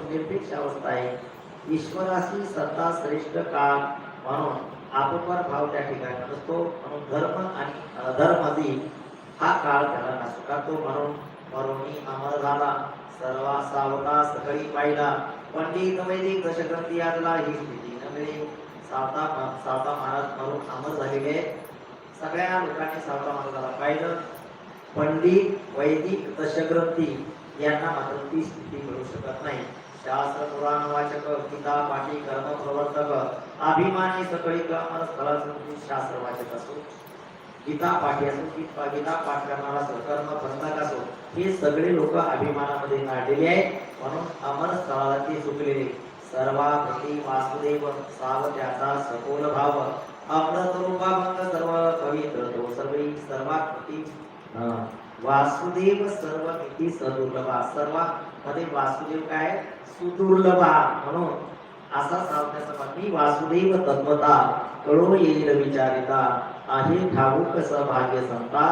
निरपेक्ष अवस्था आहे. ईश्वराशी सत्ता श्रेष्ठ काळ म्हणून आपोपार भाव त्या ठिकाणी नसतो. म्हणून धर्म आणि अधर्मादी हा काळ त्याला नाशकातो. म्हणून मरुनी अमर झाला सर्वा सावता सकळी पाहिला. पंडित वैदिक दशग्रंथी यातला ही स्थिती नव्हे. सावता सावता महाराज मरून अमर झालेले सगळ्या लोकांनी सावता महाराजाला पाहिलं. पंडित वैदिक दशग्रंथी यांना मात्र ती स्थिती मिळू शकत नाही. शास्त्र पुराण वाचक गीता पाठी कर्म प्रवर्तक अभिमानी सकळी कामाला स्थळाचं शास्त्र वाचक असो, गीता पाठी असो, गीता पाठ करणारा असो, कर्म प्रवर्तक असो, हे सगळे लोक अभिमानामध्ये नाडलेले आहेत. म्हणून अमर स्थळाला ते चुकलेले. सर्वाप्रती वासुदेव साव त्याचा सखोल भाव अमृत रूपाभंग सर्व पवित्र तो सर्वी सर्वाप्रती वासुदेव सर्व मिती सदुर्लभा. सर्वांमध्ये वासुदेव काय सुदुर्लभा. म्हणून असा सावण्याचा म्हणणी वासुदेव तत्वता कळो येईल विचारिता आहे ठाऊक सहभाग्य संता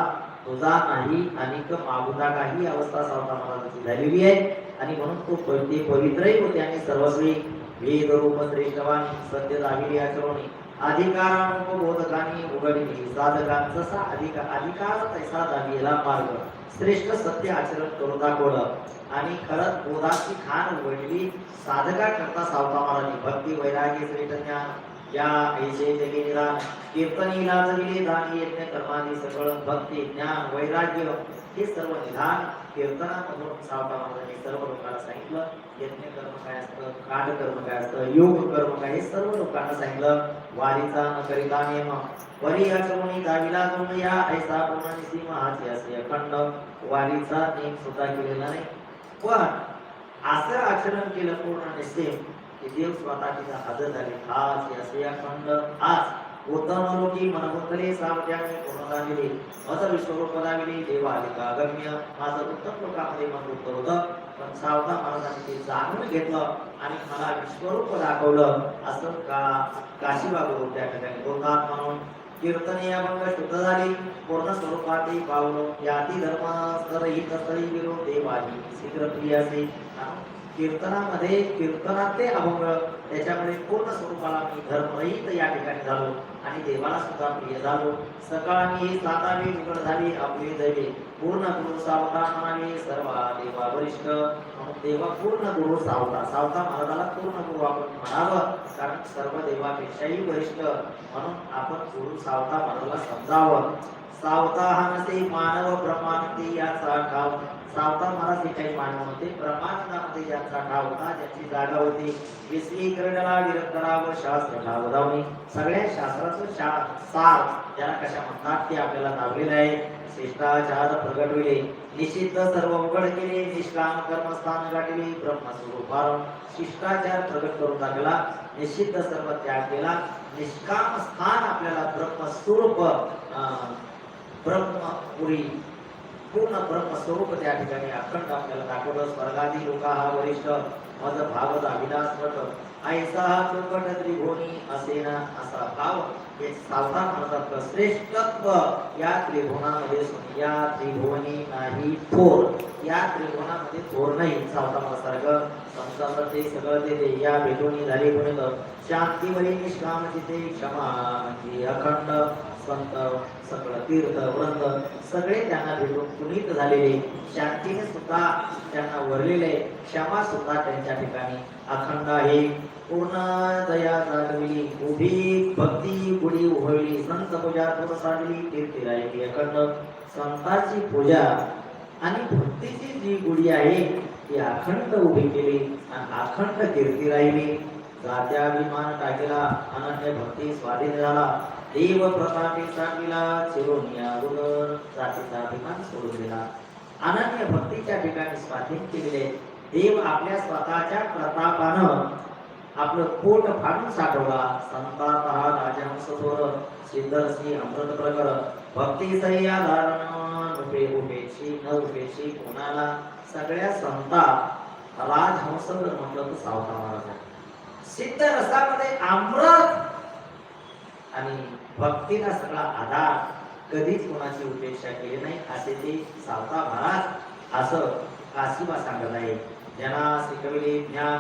तुझा नाही अनेक मागुता. काही अवस्था सावता महाराजांची झालेली आहे आणि म्हणून तो पवित्रही होते आणि सर्वस्वी वेद रूप श्रेष्ठवाणी सत्य दाविली आचरणी अधिकारानुपबोधकानी उघडली साधकां जसा अधिकार तैसा दाविला मार्ग श्रेष्ठ सत्य आचरण करून दाखवलं आणि खरंच बोधाची खान उघडली साधका करता सावता महाराजांनी. भक्ती वैराग्य श्रेष्ठ ज्ञान या ऐसे जगे निदान कीर्तनीला जगले दान यज्ञ कर्मादी सगळं भक्ती ज्ञान वैराग्य हे सर्व निधान कीर्तनामधून सावता महाराजांनी सर्व लोकांना सांगितलं. यज्ञ कर्म काय असतं, कांड कर्म काय असतं, योग कर्म काय हे सर्व लोकांना सांगितलं. वारीचा न करिता नियम वरी आचरणी दाविला दोन या ऐसा पूर्ण निसीम हाच असे अखंड वारीचा नियम सुद्धा केलेला नाही. पण असं आचरण केलं पूर्ण निसीम की देव स्वतः तिचा हजर झाले. हाच असे अखंड आज उत्तम लोकी मनमुतले सावत्याने पूर्णता दिली मत विश्वरूप दाविली देवा अधिका गम्य. माझं उत्तम लोकांमध्ये मन उत्तर होतं पण सावता महाराजांनी ते जाणून घेतलं आणि मला विश्वरूप दाखवलं असं काशी बाबू त्या ठिकाणी बोलतात. म्हणून कीर्तनीय अभंग शुद्ध झाली पूर्ण स्वरूपाती पावलो याती धर्म सरहित स्थळी गेलो देवानी शीघ्र प्रियासी. कीर्तनामध्ये कीर्तनातले अभंग त्याच्यामुळे पूर्ण स्वरूपाला मी धर्मरहित या ठिकाणी झालो आणि देवाला सुद्धा प्रिय झालो. सकाळी सातावी उघड झाली आपली दैवे पूर्ण गुरु सावता म्हणाले सर्व देवा वरिष्ठ. म्हणून देवा पूर्ण गुरु सावता सावता महाराजाला पूर्ण गुरु आपण म्हणावं कारण सर्व देवापेक्षाही वरिष्ठ म्हणून आपण गुरु सावता महाराजाला समजावं. सावता हा नसे मानव प्रमाणते याचा ठाव. सावता महाराज हे काही मानव होते प्रमाणामध्ये ज्यांचा ठाव होता ज्यांची जागा होती. विश्लीकरणाला विरक्तरा व शास्त्र ठाव धावणे सगळ्या शास्त्राचं सार ज्याला कशा म्हणतात ते आपल्याला लाभलेलं आहे. शिष्टाचार प्रगटविले निषिद्ध सर्व उघड केले निष्काम कर्मस्थान गाठले ब्रह्मस्वरूप शिष्टाचार प्रगट करून टाकला निषिद्ध सर्व त्याग केला निष्काम स्थान आपल्याला ब्रह्मस्वरूप ब्रह्मपुरी पूर्ण ब्रह्मस्वरूप त्या ठिकाणी अखंड आपल्याला दाखवलं. स्वर्गादी लोका हा वरिष्ठ मद भागवत अविनाश वट ऐसा हा चौकट त्रिभुवनी असेना असा भाव हे सावता महाराजांचं श्रेष्ठत्व या त्रिभुवनामध्ये या त्रिभुवनी नाही थोर या त्रिभुवनामध्ये थोर नाही. सावता महाराजांसारखं संसार ते सगळं ते या भेटून झाले गुणित शांतीवरी निष्काम तिथे क्षमा म्हणजे अखंड संत सगळं तीर्थ वृंद सगळे त्यांना भेटून पुनीत झालेले शांतीने सुद्धा त्यांना वरलेले क्षमा सुद्धा त्यांच्या ठिकाणी अखंड आहे. पूर्ण दया जागविली उभी भक्ती गुढी उभळली संत पूजा पूर्ण साधली कीर्ती राहिली अखंड. संतांची पूजा आणि भक्तीची जी गुढी आहे ती अखंड उभी केली आणि अखंड कीर्ती राहिली. जात्याभिमान टाकला अनन्य भक्ती स्वाधीन झाला देव प्रतापी साठविला चिरोनिया गुण जातीचा अभिमान सोडून दिला. अनन्य भक्तीच्या ठिकाणी स्वाधीन केलेले देव आपल्या स्वतःच्या प्रतापानं आपलं पोट फाडून साठवला. संतात हा राजहंस थोर सिद्धरसी अमृत प्रकर भक्ती सही आधारण उपेक्षी न उपेक्षी कोणाला. सगळ्या संता राजहंस म्हटलं तर सावता महाराज सिद्ध रसामध्ये अमृत आणि भक्तीला सगळा आधार कधीच कोणाची उपेक्षा केली नाही असे ते सावता महाराज असं काशीबा सांगत आहे. ज्यांना शिकविले ज्ञान